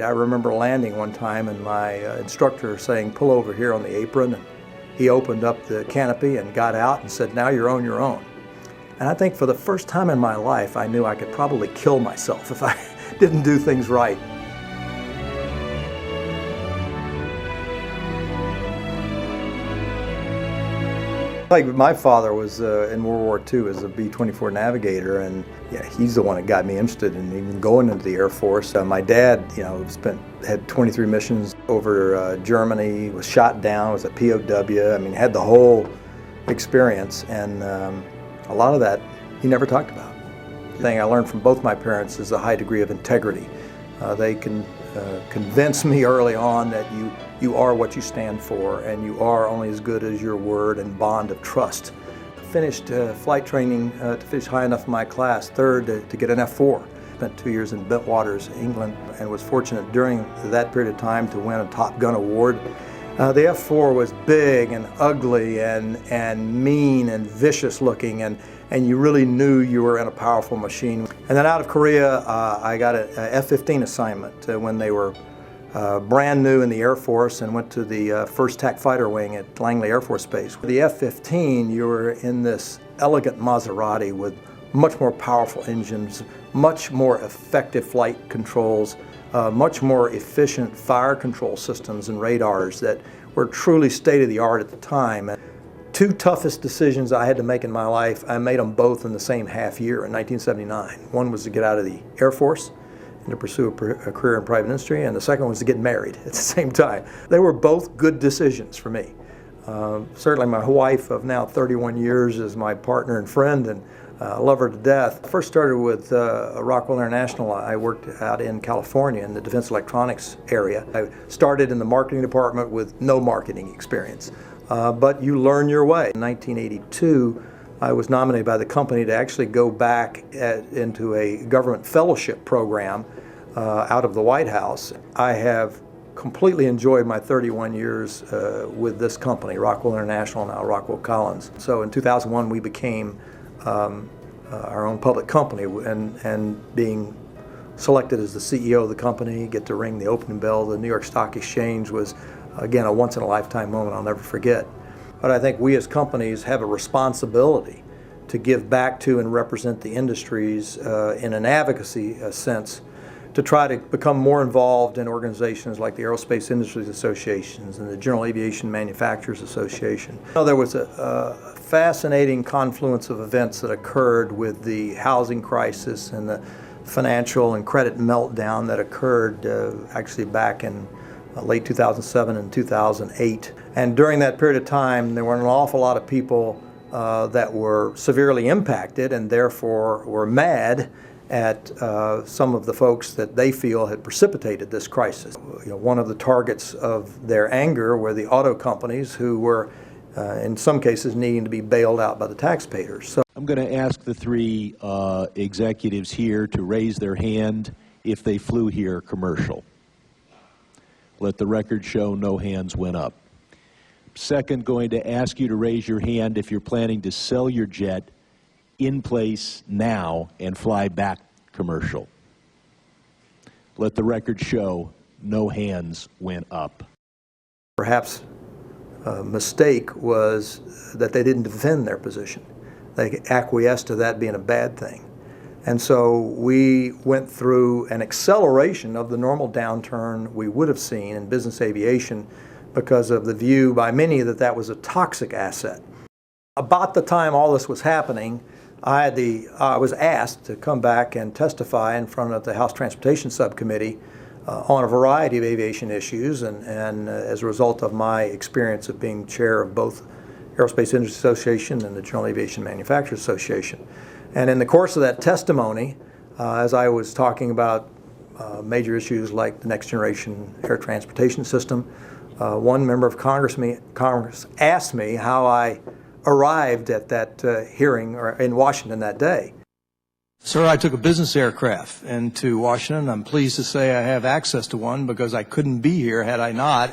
I remember landing one time and my instructor saying, "Pull over here on the apron," and he opened up the canopy and got out and said, "Now you're on your own." And I think for the first time in my life, I knew I could probably kill myself if I didn't do things right. Like my father was in World War II as a B-24 navigator, and yeah, he's the one that got me interested in even going into the Air Force. My dad, had 23 missions over Germany, was shot down, was a POW. I mean, had the whole experience, and a lot of that he never talked about. The thing I learned from both my parents is a high degree of integrity. They can convince me early on that you are what you stand for, and you are only as good as your word and bond of trust. Finished flight training to finish high enough in my class, third to get an F4. Spent 2 years in Bentwaters, England, and was fortunate during that period of time to win a Top Gun award. The F4 was big and ugly and mean and vicious looking, and you really knew you were in a powerful machine. And then out of Korea, I got an F-15 assignment when they were brand new in the Air Force, and went to the first TAC fighter wing at Langley Air Force Base. With the F-15, you were in this elegant Maserati with much more powerful engines, much more effective flight controls, much more efficient fire control systems and radars that were truly state-of-the-art at the time. Two toughest decisions I had to make in my life, I made them both in the same half year in 1979. One was to get out of the Air Force and to pursue a career in private industry, and the second was to get married at the same time. They were both good decisions for me. Certainly my wife of now 31 years is my partner and friend, and I love her to death. I first started with Rockwell International. I worked out in California in the defense electronics area. I started in the marketing department with no marketing experience, but you learn your way. In 1982, I was nominated by the company to actually go back into a government fellowship program out of the White House. I have completely enjoyed my 31 years with this company, Rockwell International, now Rockwell Collins. So in 2001, we became our own public company, and being selected as the CEO of the company, get to ring the opening bell of the New York Stock Exchange was, again, a once-in-a-lifetime moment I'll never forget. But I think we as companies have a responsibility to give back to and represent the industries in an advocacy sense, to try to become more involved in organizations like the Aerospace Industries Associations and the General Aviation Manufacturers Association. There was a fascinating confluence of events that occurred with the housing crisis and the financial and credit meltdown that occurred actually back in late 2007 and 2008. And during that period of time, there were an awful lot of people that were severely impacted and therefore were mad at some of the folks that they feel had precipitated this crisis. One of the targets of their anger were the auto companies, who were in some cases needing to be bailed out by the taxpayers. So I'm going to ask the three executives here to raise their hand if they flew here commercial. Let the record show no hands went up. Second, going to ask you to raise your hand if you're planning to sell your jet in place now and fly back commercial. Let the record show no hands went up. Perhaps a mistake was that they didn't defend their position. They acquiesced to that being a bad thing. And so we went through an acceleration of the normal downturn we would have seen in business aviation because of the view by many that that was a toxic asset. About the time all this was happening, I was asked to come back and testify in front of the House Transportation Subcommittee on a variety of aviation issues, and as a result of my experience of being chair of both Aerospace Industries Association and the General Aviation Manufacturers Association. And in the course of that testimony, as I was talking about major issues like the next generation air transportation system, one member of Congress asked me how I arrived at that hearing in Washington that day. Sir, I took a business aircraft into Washington. I'm pleased to say I have access to one because I couldn't be here had I not.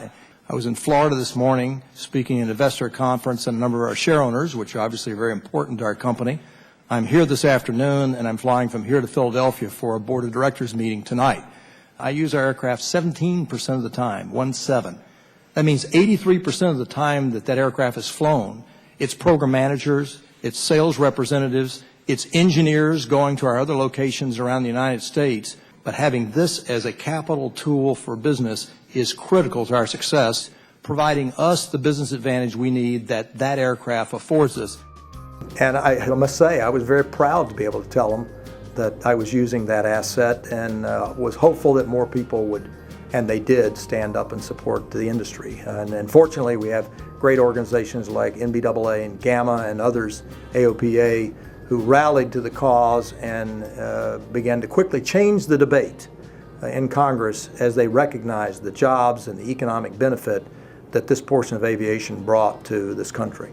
I was in Florida this morning speaking at an investor conference and a number of our share owners, which are obviously very important to our company. I'm here this afternoon, and I'm flying from here to Philadelphia for a board of directors meeting tonight. I use our aircraft 17% of the time, 1-7. That means 83% of the time that that aircraft is flown, it's program managers, it's sales representatives, it's engineers going to our other locations around the United States. But having this as a capital tool for business is critical to our success, providing us the business advantage we need that that aircraft affords us. And I must say, I was very proud to be able to tell them that I was using that asset, and was hopeful that more people would, and they did, stand up and support the industry. And fortunately, we have great organizations like NBAA and GAMA and others, AOPA, who rallied to the cause and began to quickly change the debate in Congress as they recognized the jobs and the economic benefit that this portion of aviation brought to this country.